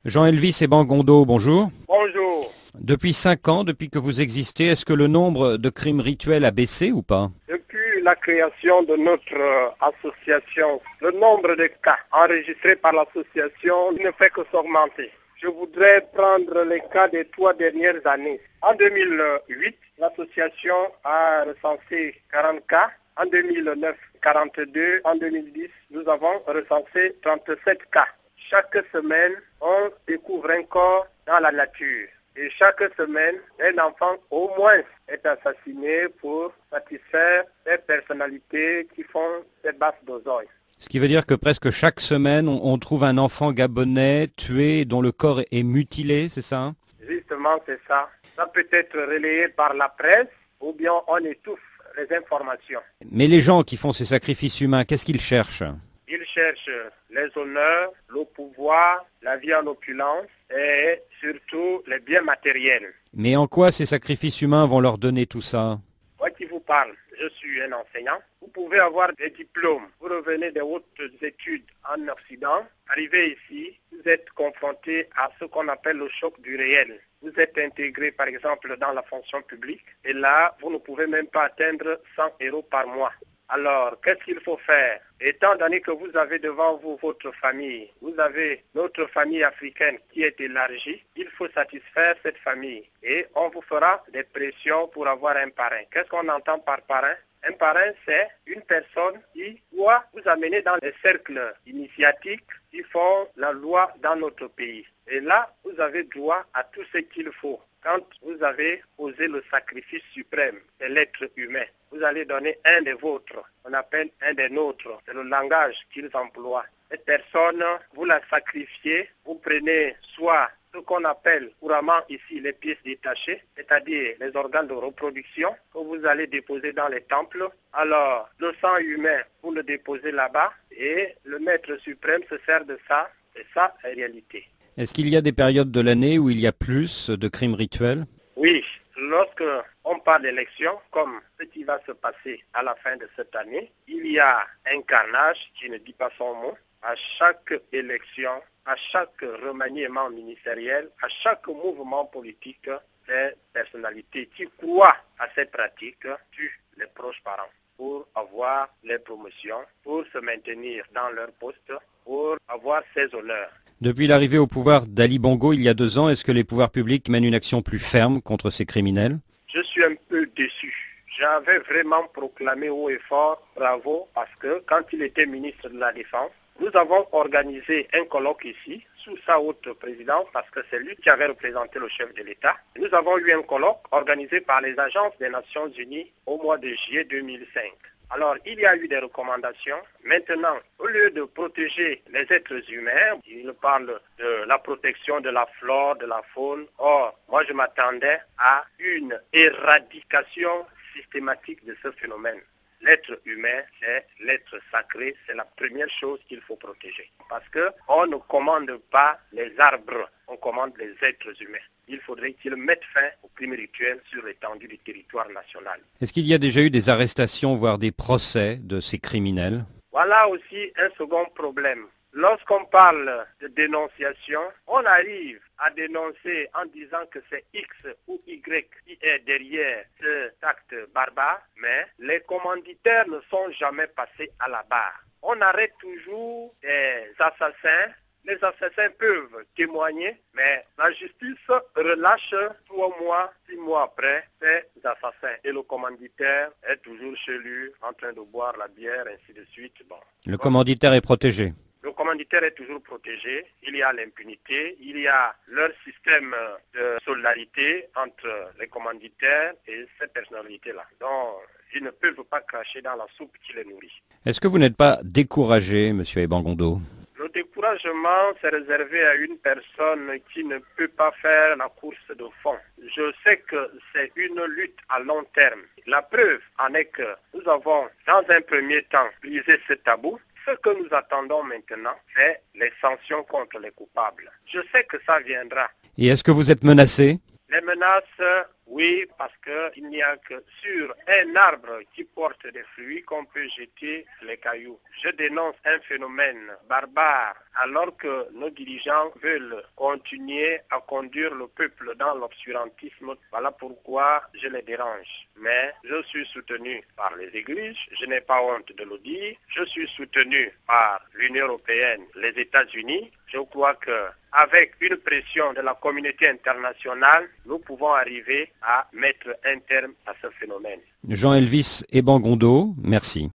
Jean-Elvis et Bangondo, bonjour. Bonjour. Depuis 5 ans, depuis que vous existez, est-ce que le nombre de crimes rituels a baissé ou pas? Depuis la création de notre association, le nombre de cas enregistrés par l'association ne fait que s'augmenter. Je voudrais prendre les cas des 3 dernières années. En 2008, l'association a recensé 40 cas. En 2009, 42. En 2010, nous avons recensé 37 cas. Chaque semaine, on découvre un corps dans la nature. Et chaque semaine, un enfant au moins est assassiné pour satisfaire les personnalités qui font ces basses besoins. Ce qui veut dire que presque chaque semaine, on trouve un enfant gabonais tué dont le corps est mutilé, c'est ça? Justement, c'est ça. Ça peut être relayé par la presse ou bien on étouffe les informations. Mais les gens qui font ces sacrifices humains, qu'est-ce qu'ils cherchent? Ils cherchent les honneurs, le pouvoir, la vie en opulence et surtout les biens matériels. Mais en quoi ces sacrifices humains vont leur donner tout ça? Moi qui vous parle, je suis un enseignant. Vous pouvez avoir des diplômes. Vous revenez des hautes études en Occident. Arrivez ici, vous êtes confronté à ce qu'on appelle le choc du réel. Vous êtes intégré par exemple dans la fonction publique et là, vous ne pouvez même pas atteindre 100 euros par mois. Alors, qu'est-ce qu'il faut faire? Étant donné que vous avez devant vous votre famille, vous avez notre famille africaine qui est élargie, il faut satisfaire cette famille. Et on vous fera des pressions pour avoir un parrain. Qu'est-ce qu'on entend par parrain? Un parrain, c'est une personne qui doit vous amener dans les cercles initiatiques qui font la loi dans notre pays. Et là, vous avez droit à tout ce qu'il faut. Quand vous avez osé le sacrifice suprême de l'être humain, vous allez donner un des vôtres, on appelle un des nôtres, c'est le langage qu'ils emploient. Cette personne, vous la sacrifiez, vous prenez soit ce qu'on appelle couramment ici les pièces détachées, c'est-à-dire les organes de reproduction que vous allez déposer dans les temples. Alors, le sang humain, vous le déposez là-bas et le maître suprême se sert de ça. C'est ça la réalité. Est-ce qu'il y a des périodes de l'année où il y a plus de crimes rituels? Oui, lorsque on parle d'élection, comme ce qui va se passer à la fin de cette année, il y a un carnage qui ne dit pas son mot. À chaque élection, à chaque remaniement ministériel, à chaque mouvement politique, les personnalités qui croient à cette pratique tuent les proches parents pour avoir les promotions, pour se maintenir dans leur poste, pour avoir ces honneurs. Depuis l'arrivée au pouvoir d'Ali Bongo il y a 2 ans, est-ce que les pouvoirs publics mènent une action plus ferme contre ces criminels? Je suis un peu déçu. J'avais vraiment proclamé haut et fort bravo parce que quand il était ministre de la Défense, nous avons organisé un colloque ici sous sa haute présidence parce que c'est lui qui avait représenté le chef de l'État. Nous avons eu un colloque organisé par les agences des Nations Unies au mois de juillet 2005. Alors, il y a eu des recommandations. Maintenant, au lieu de protéger les êtres humains, il parle de la protection de la flore, de la faune. Or, moi, je m'attendais à une éradication systématique de ce phénomène. L'être humain, c'est l'être sacré, c'est la première chose qu'il faut protéger. Parce qu'on ne commande pas les arbres, on commande les êtres humains. Il faudrait qu'ils mettent fin aux crimes rituels sur l'étendue du territoire national. Est-ce qu'il y a déjà eu des arrestations, voire des procès de ces criminels? Voilà aussi un second problème. Lorsqu'on parle de dénonciation, on arrive à dénoncer en disant que c'est X ou Y qui est derrière cet acte barbare, mais les commanditaires ne sont jamais passés à la barre. On arrête toujours des assassins. Les assassins peuvent témoigner, mais la justice relâche 3 mois, 6 mois après ces assassins. Et le commanditaire est toujours chez lui, en train de boire la bière, ainsi de suite. Bon. Le commanditaire est protégé. Le commanditaire est toujours protégé, il y a l'impunité, il y a leur système de solidarité entre les commanditaires et ces personnalités-là. Donc, ils ne peuvent pas cracher dans la soupe qui les nourrit. Est-ce que vous n'êtes pas découragé, monsieur Ebangondo? Le découragement, c'est réservé à une personne qui ne peut pas faire la course de fond. Je sais que c'est une lutte à long terme. La preuve en est que nous avons, dans un premier temps, brisé ce tabou. Ce que nous attendons maintenant, c'est les sanctions contre les coupables. Je sais que ça viendra. Et est-ce que vous êtes menacé? Les menaces, oui, parce qu'il n'y a que sur un arbre qui porte des fruits qu'on peut jeter les cailloux. Je dénonce un phénomène barbare alors que nos dirigeants veulent continuer à conduire le peuple dans l'obscurantisme. Voilà pourquoi je les dérange. Mais je suis soutenu par les églises, je n'ai pas honte de le dire. Je suis soutenu par l'Union européenne, les États-Unis. Je crois qu'avec une pression de la communauté internationale, nous pouvons arriver à mettre un terme à ce phénomène. Jean Elvis Ebangondo, merci.